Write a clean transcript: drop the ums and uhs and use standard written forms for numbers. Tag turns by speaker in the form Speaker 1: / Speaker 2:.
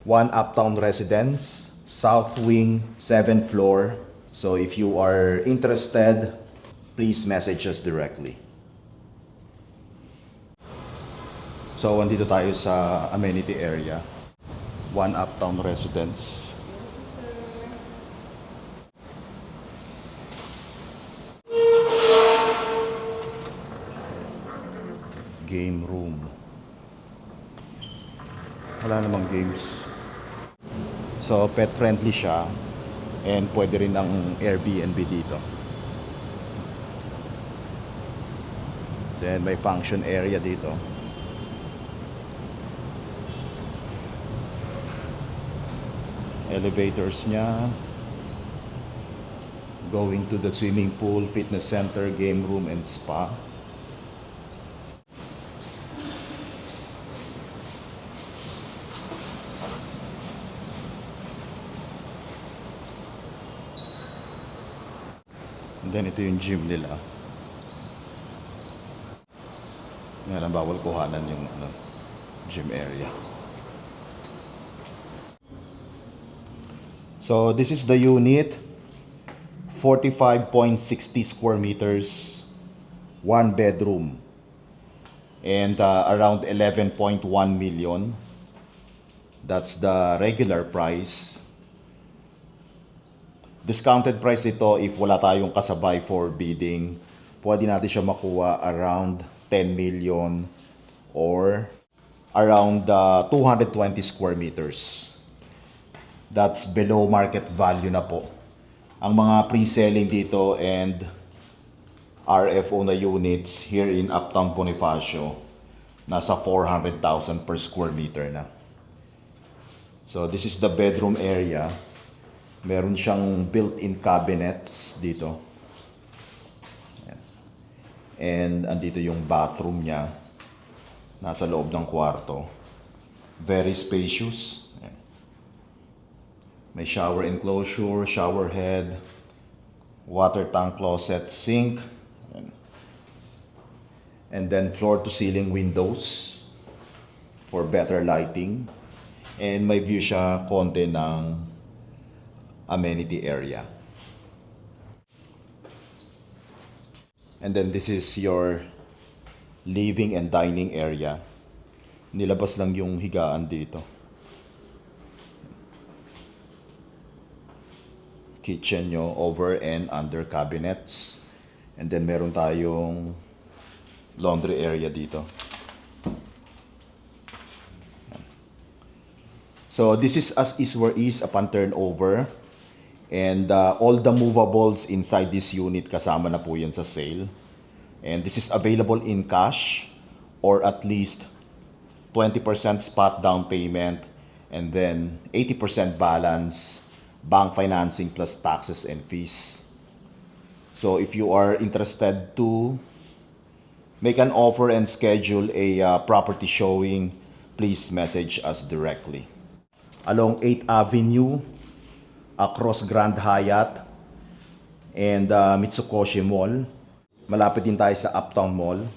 Speaker 1: One Uptown Residence, South Wing, 7th floor. So if you are interested, please message us directly. So andito tayo sa amenity area. One Uptown Residence. Game room. Wala namang games. So pet friendly siya and pwede rin ang Airbnb dito. Then may function area dito. Elevators niya. Going to the swimming pool, fitness center, game room and spa. And then ito yung gym nila. Ngayon, bawal kuhanan yung gym area. So this is the unit. 45.60 square meters. One bedroom. And around 11.1 million. That's the regular price. Discounted price ito if wala tayong kasabay for bidding. Pwede natin siya makuha around 10 million or around 220 square meters. That's below market value na po. Ang mga pre-selling dito and RFO na units here in Uptown Bonifacio, nasa 400,000 per square meter na. So this is the bedroom area. Meron siyang built-in cabinets dito. And andito yung bathroom niya. Nasa loob ng kwarto. Very spacious. May shower enclosure, shower head, water tank, closet, sink. And then floor-to-ceiling windows for better lighting. And may view siya konti ng amenity area. And then this is your living and dining area. Nilabas lang yung higaan dito. Kitchen nyo, over and under cabinets. And then meron tayong laundry area dito. So this is as is where is upon turnover. And all the movables inside this unit kasama na po yan sa sale. And this is available in cash or at least 20% spot down payment and then 80% balance, bank financing plus taxes and fees. So if you are interested to make an offer and schedule a property showing, please message us directly. Along 8th Avenue, across Grand Hyatt and Mitsukoshi Mall. Malapit din tayo sa Uptown Mall.